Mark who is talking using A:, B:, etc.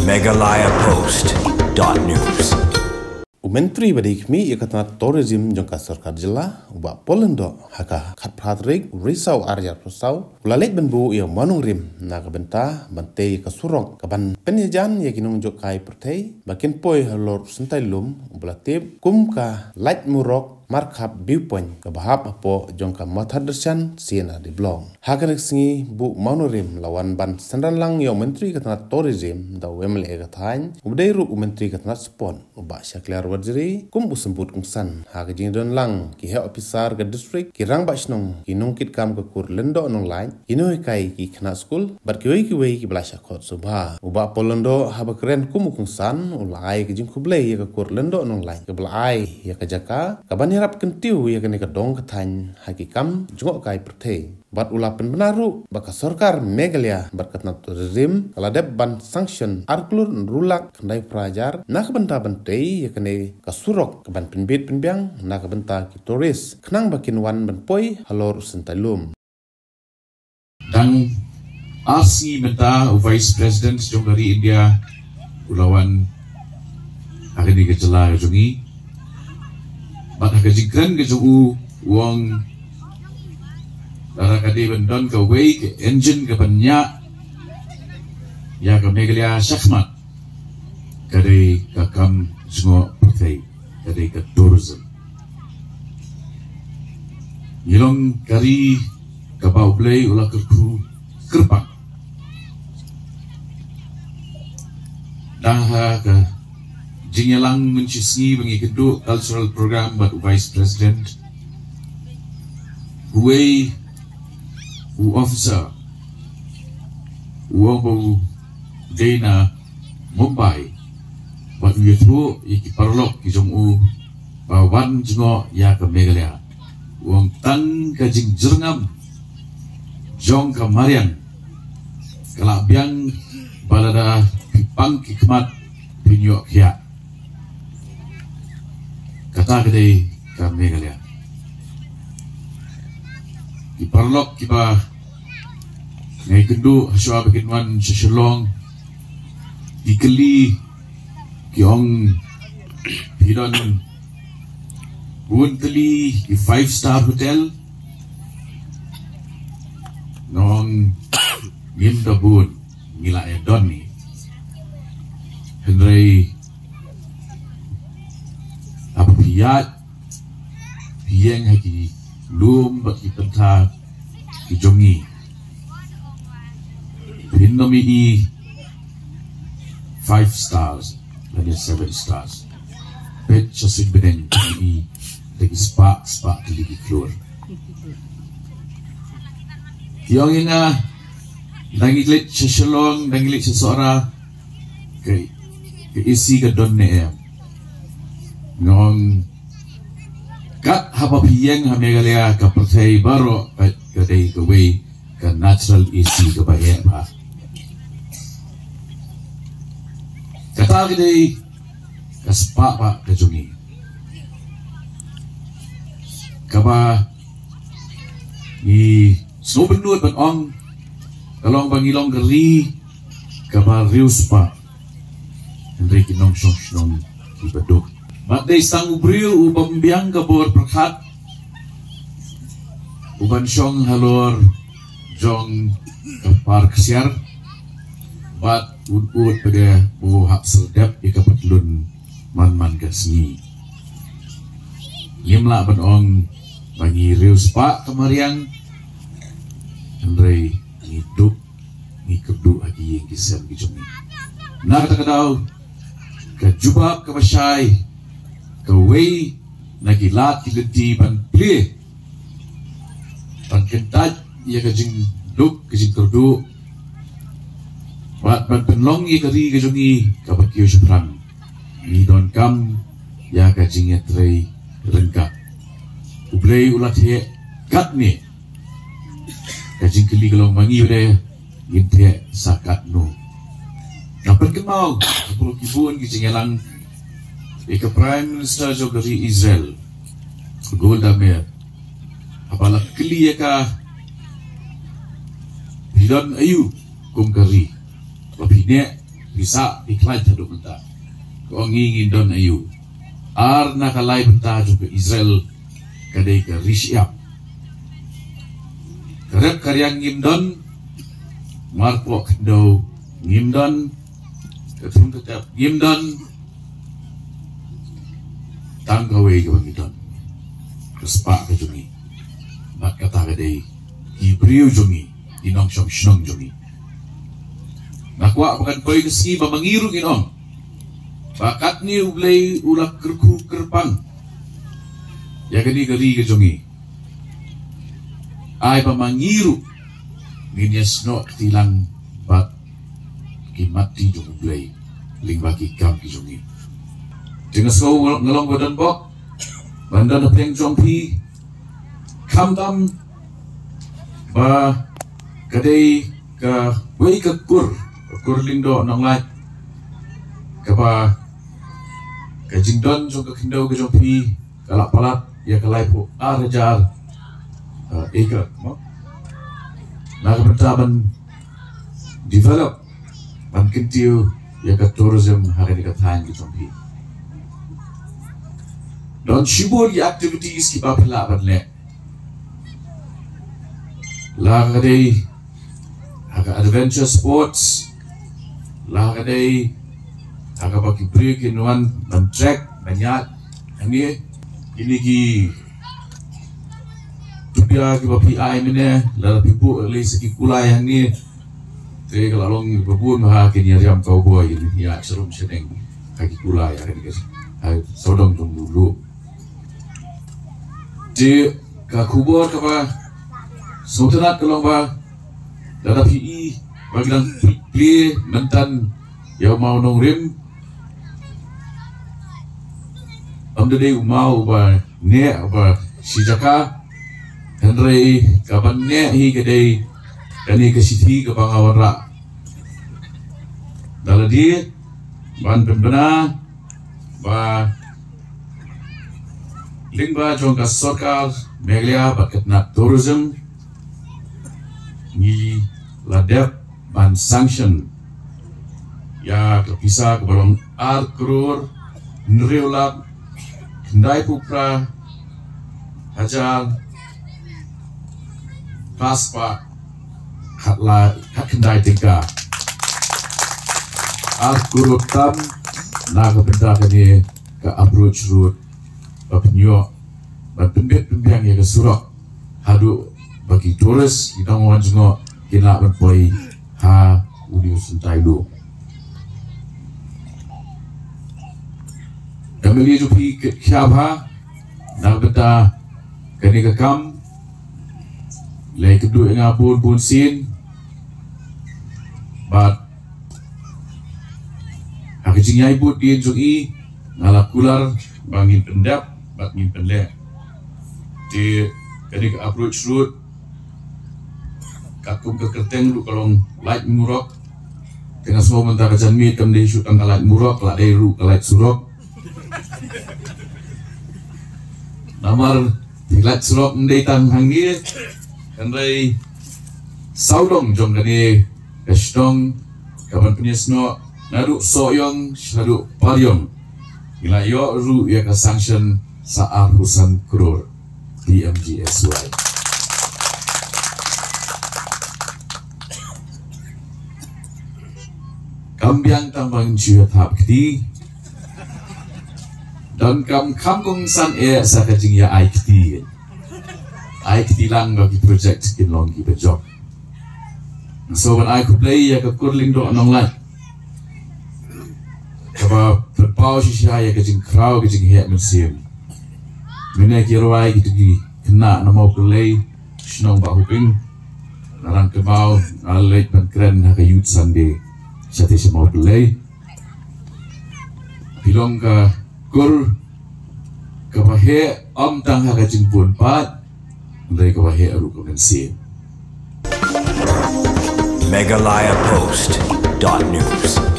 A: megalayapost.news.
B: Menteri Badikmi Ikatan Tourism jangka Sarkar Jela ubak Polendo haka khat pratrik risau Arya Prosau ulalek benbu ia manung rim na kabenta bante ka surong kaban penyajan ya kinung jokai pertei bakin poi halor sentai lum ubalatib kum ka light murok markup viewpoint ke bahap apo jongka mathadersan siena di blong hakan singi bu manurim lawan ban sandalang yo menteri katna tourism da wemle kathain ubdai ru menteri katna spon uba syaklar wajri kum usembut ungsan hagajing don lang ki he officer ke district ki rang basnong ki nungkit kam ke kur lendo nong lain inoi kai ki khna school bar ki wei ki blasha khot subha uba polondo haba keren kum ungsan ulai ki jing kublei ya ke kur lendo nong lain ke blai ya ke jaka kaban harap kentiu ya kene kedong ketany hakikam jungok kai pertei bat ulapan benaru baka sorkar Meghalaya berkatna tourism kaladep ban sanction arklur rulak kendai prajar nak benta bentei ya kene kasurok keban penbit penbiang nak benta ki turis kenang bakin wan benpoi halor sentalum
C: dan asli menta Vice President jong dari India ulawan hari ini kecela jungi bat kajikran ke juu wong dara kadi bendon ke wei ke engine ke banyak ya ke Meghalaya syakmat kadai kakam semua pertai kadai ke tourism yilong kari ke bau play ulah kerku kerpang dah ke Jingelang mencisni bagi kedua cultural program buat Vice President Huawei officer Huawei Dana Mumbai buat YouTube iki parlok ki jong bawan jengo ya ke Meghalaya uang tang ke jing jerngam jong ke Marian kelak biang balada pipang ki kemat pinyok ya kata kedai ke Meghalaya di parlok kita ngai kendu haswa bikin wan seselong dikeli kiong hidon bun teli di 5-star hotel nong ngim da bun ngila edon ni Henry apa piyat pieng haki lum bagi penta kijongi pinomi i 5 stars lagi 7 stars pet chasin bedeng i lagi spa lagi keluar tiang ina dangilit seselong dangilit seseorang ke isi ke donne ngong kat haba piyeng ha Meghalaya ka pertai baro ka dei ka wei ka natural isi ka baye ba kata ka dei ka spa ba ka jungi ka ba ni so benut ban ong kalong bangilong geri ka ba riu spa Henry kinong shong di beduk Matay sang ubriu ubang biang kabor perkat uban syong halor jong kapar kesiar bat ud pada buhak sedap ika petlun man kesni yimla benong bagi riu spa kemariang Andre hidup ni kedu lagi yang kisah kijungi nak kadau kejubak kebasyai kawai nagilat kilenti ban play ban kentat ia kajing duk kajing kerdu ban penlong ia kari kajungi kabakio syuprang ni don kam ia kajing ia tray rengkap ublay ulat he kat ni kajing keli kalong mangi udah ginte sakat no dapat kemau kapul kibun kajing elang Ika Prime Minister jo dari Israel Golda Meir apala kli ka hidon ayu kum kari papine bisa iklay tadu benta ko ngingin don ayu nakalay benta juga Israel kadai ka Rishiap karep karyang ngimdon marpo kendo ngimdon ketung ketap ngimdon tanggawe ko ngimdon kespak ke jungi mat kata kadai Hibriu jungi inong syong shnong jungi nakwa bukan koi keski bamangiru inong bakat ni ublay ulak kerku kerpang ya gani gari ke jungi ay bamangiru ginyesno tilang bat kimati jung ublay lingbaki kam ki jungi jengas ko ngelong badan bok banda na preng jompi kamdam ba kadai ka wei ka kur lindo nang lai ka ba ka jingdon jong ka kindo ka jompi kalak palat ya kalai pu arajar eka mo na ka bentaban develop ban kintiu ya ka tourism hari ni ka thain ka jompi don shibur ya activities ki ba phala ban le lagade aga adventure sports lagade aga baki break in one ban track banyak ini ki tupia ki bapi ai mene la pipu le seki kulai yang ni te kalalong babun ha ki ni riam cowboy ini ya serum sedeng kaki kulai ada guys hai sodong tung dulu di ka kubur ka ba Sultanat kalau ba dalam PI bagian play mentan yang mau nongrim amde mau ba ne ba sijaka Henry kapan ne hi kedai kani ke siti ke bangawara dalam dia ban pembina ba lingba jongka sarkar meglia bakat nak tourism ni ladep ban sanction ya kepisah ke balong krur nriulak kendai pupra hajar paspa katla kat kendai tiga krur tam na ke benda kini ke approach road penyo ban pembet-pembiang ya ke surak hadu bagi turis kita orang juga kena berpoi ha udiu sentai lu kami jupi siapa nak beta kini kekam lay kedua ngapun pun sin bat hakijing yai put di jungi ngalak kular bangin pendap bat ngin pendek di kini ke approach road katung ke kerteng lu kalau light murok tengah semua mentah kacan mi kam dei shoot angka light murok la dei ru ke light surok namar di light surok mendei tang hangi kanrai saudong jong kani kasdong kapan penyesno nadu soyong shadu paryong ila yo ru ya ka sanction sa ratusan crore DMGSY kambiang tambang jua tahap keti dan kam kong san sa kajing ya ai keti lang bagi project skin long ki bejok so when I could play ya ka kurling do anong lai kaba berpau shisha ya kajing kraw kajing hek museum mene kirwai gitu gi kena nama play shnong ba huping narang kemau alait ban kren ha ka youth sunday Sati semua belai, bilang ke kur, ke bahe om tang haga jempun pat, dari ke bahe aru kemensi.
A: Megalayapost.news